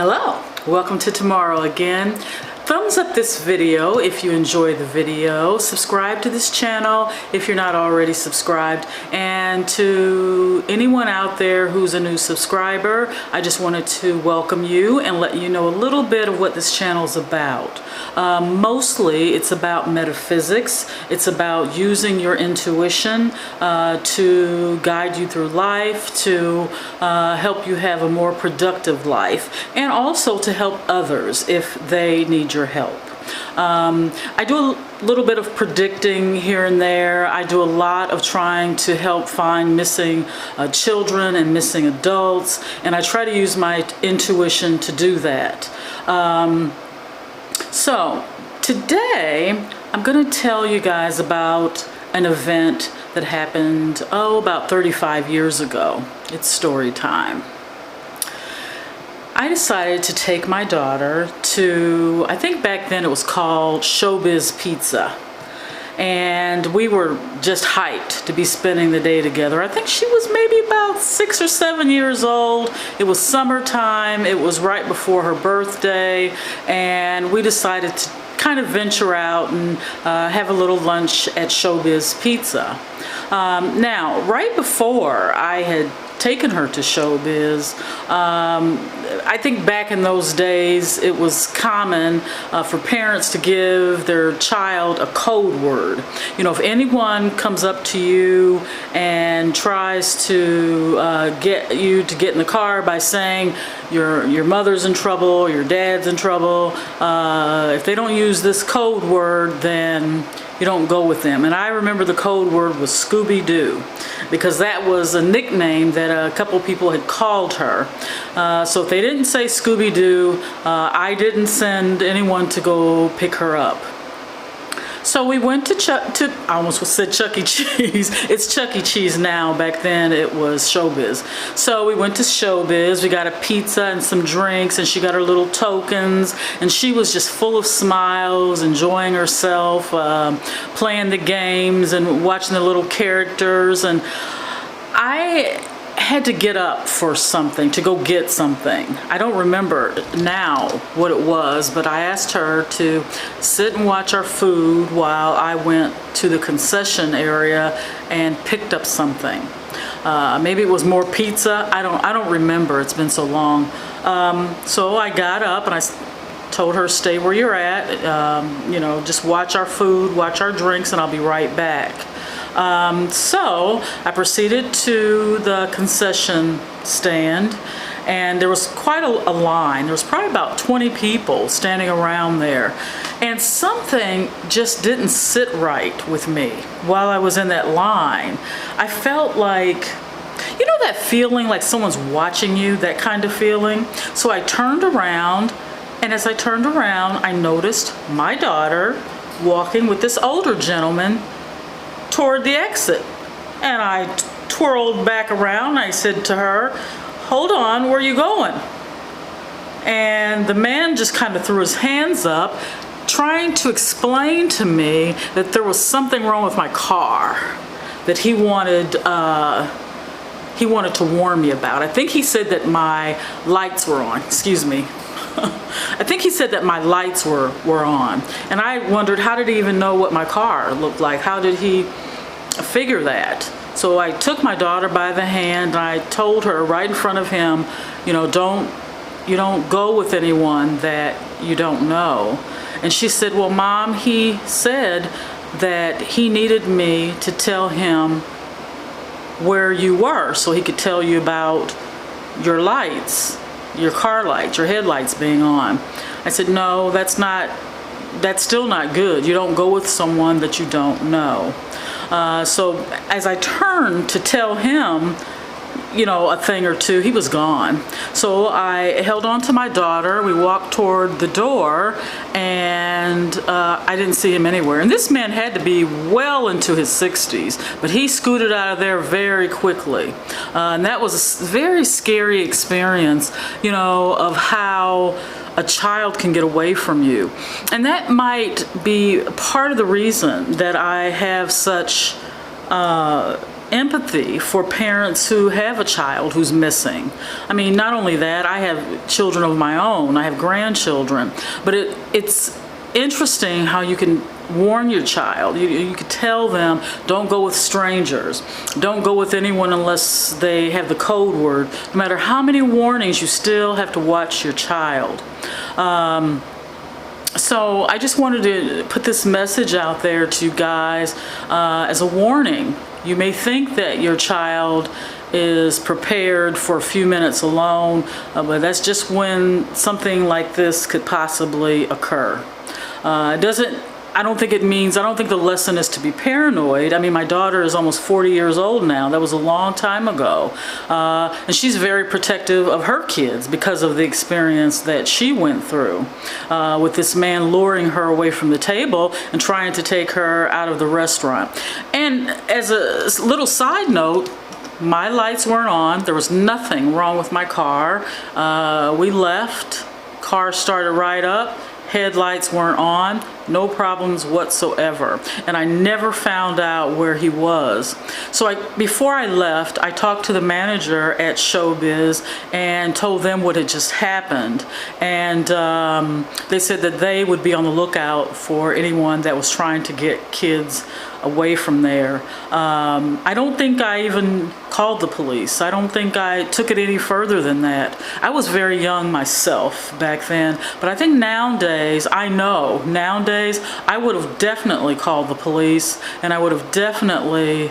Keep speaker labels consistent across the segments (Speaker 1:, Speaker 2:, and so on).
Speaker 1: Hello, welcome to tomorrow again. Thumbs up this video if you enjoy the video. Subscribe to this channel if you're not already subscribed. And to anyone out there who's a new subscriber, I just wanted to welcome you and let you know a little bit of what this channel is about. Mostly it's about metaphysics. It's about using your intuition to guide you through life, to help you have a more productive life, and also to help others if they need your help. I do a little bit of predicting here and there. I do a lot of trying to help find missing children and missing adults, and I try to use my intuition to do that. So today I'm going to tell you guys about an event that happened about 35 years ago. It's story time. I decided to take my daughter to, I think back then it was called Showbiz Pizza. And we were just hyped to be spending the day together. I think she was maybe about 6 or 7 years old. It was summertime. It was right before her birthday. And we decided to kind of venture out and have a little lunch at Showbiz Pizza. Now, right before I had taken her to Showbiz, I think back in those days it was common for parents to give their child a code word. You know, if anyone comes up to you and tries to get you to get in the car by saying your mother's in trouble, your dad's in trouble, if they don't use this code word, then you don't go with them. And I remember the code word was Scooby-Doo, because that was a nickname that a couple people had called her. So if they didn't say Scooby-Doo, I didn't send anyone to go pick her up. So we went to I almost said Chuck E. Cheese. It's Chuck E. Cheese now. Back then it was Showbiz. So we went to Showbiz. We got a pizza and some drinks, and she got her little tokens, and she was just full of smiles, enjoying herself, playing the games and watching the little characters. And I had to get up for something, to go get something. I don't remember now what it was, but I asked her to sit and watch our food while I went to the concession area and picked up something. Maybe it was more pizza. I don't remember. It's been so long. So I got up and I told her, stay where you're at, you know, just watch our food, watch our drinks, and I'll be right back. So I proceeded to the concession stand, and there was quite a line. There was probably about 20 people standing around there, and something just didn't sit right with me while I was in that line. I felt like, you know, that feeling like someone's watching you, that kind of feeling. So I turned around, and as I turned around, I noticed my daughter walking with this older gentleman toward the exit. And I twirled back around. I said to her, hold on, where are you going? And the man just kind of threw his hands up, trying to explain to me that there was something wrong with my car that he wanted to warn me about. I think he said that my lights were on. Excuse me. I think he said that my lights were on, and I wondered, how did he even know what my car looked like? How did he figure that? So I took my daughter by the hand and I told her right in front of him, you know, you don't go with anyone that you don't know. And she said, well, Mom, he said that he needed me to tell him where you were so he could tell you about your lights, your car lights, your headlights being on. I said, no, that's still not good. You don't go with someone that you don't know. So as I turned to tell him, you know, a thing or two, he was gone. So I held on to my daughter. We walked toward the door, and I didn't see him anywhere. And this man had to be well into his 60s, but he scooted out of there very quickly. And that was a very scary experience, you know, of how a child can get away from you. And that might be part of the reason that I have such empathy for parents who have a child who's missing. I mean, not only that, I have children of my own, I have grandchildren, but it's interesting how you can warn your child. You could tell them, don't go with strangers, don't go with anyone unless they have the code word. No matter how many warnings, you still have to watch your child. So I just wanted to put this message out there to you guys as a warning. You may think that your child is prepared for a few minutes alone, but that's just when something like this could possibly occur. I don't think the lesson is to be paranoid. I mean, my daughter is almost 40 years old now. That was a long time ago. And she's very protective of her kids because of the experience that she went through with this man luring her away from the table and trying to take her out of the restaurant. And as a little side note, my lights weren't on. There was nothing wrong with my car. We left, car started right up. Headlights weren't on, no problems whatsoever. And I never found out where he was. So before I left, I talked to the manager at Showbiz and told them what had just happened. And they said that they would be on the lookout for anyone that was trying to get kids away from there. I don't think I even called the police. I don't think I took it any further than that. I was very young myself back then, but I think nowadays, I would have definitely called the police, and I would have definitely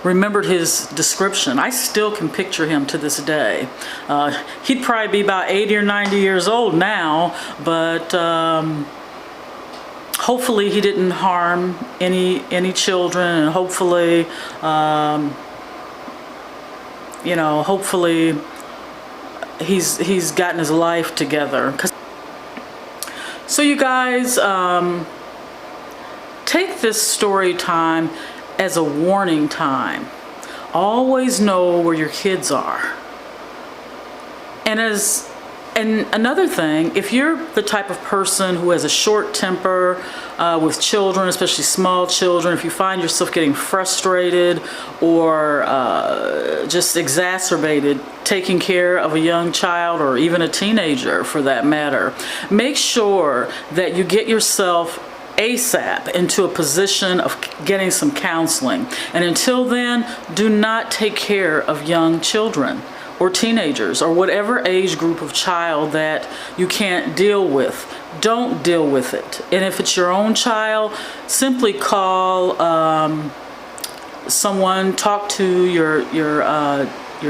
Speaker 1: remembered his description. I still can picture him to this day. He'd probably be about 80 or 90 years old now, but hopefully he didn't harm any children, and hopefully, hopefully he's gotten his life together. So you guys, take this story time as a warning time. Always know where your kids are. And another thing, if you're the type of person who has a short temper with children, especially small children, if you find yourself getting frustrated or just exacerbated taking care of a young child or even a teenager for that matter, make sure that you get yourself ASAP into a position of getting some counseling. And until then, do not take care of young children or teenagers or whatever age group of child that you can't deal with. Don't deal with it. And if it's your own child, simply call someone, talk to your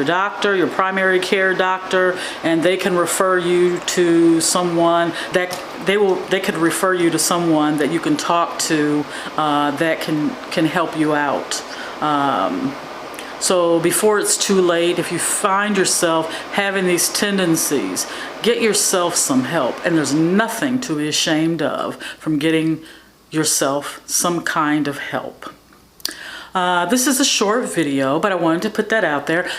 Speaker 1: doctor, your primary care doctor, and they can refer you to someone that they could refer you to someone that you can talk to that can help you out. So before it's too late, if you find yourself having these tendencies, get yourself some help. And there's nothing to be ashamed of from getting yourself some kind of help. This is a short video, but I wanted to put that out there.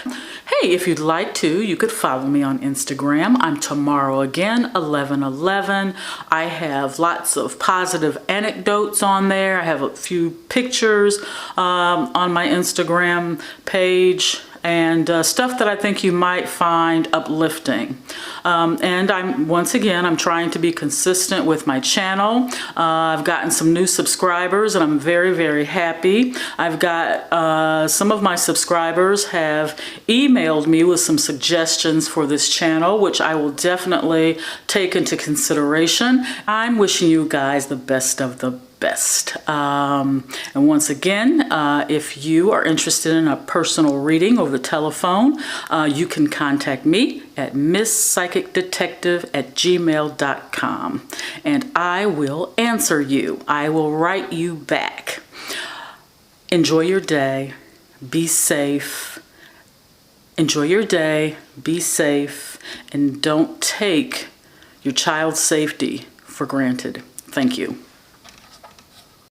Speaker 1: Hey, if you'd like to, you could follow me on Instagram. I'm Tomorrow Again, 1111. I have lots of positive anecdotes on there. I have a few pictures on my Instagram page and stuff that I think you might find uplifting. And I'm trying to be consistent with my channel. I've gotten some new subscribers and I'm very, very happy. I've got some of my subscribers have emailed me with some suggestions for this channel, which I will definitely take into consideration. I'm wishing you guys the best of the best. And once again, if you are interested in a personal reading over the telephone, you can contact me at misspsychicdetective@gmail.com and I will answer you. I will write you back. Enjoy your day. Be safe. Enjoy your day. Be safe. And don't take your child's safety for granted. Thank you.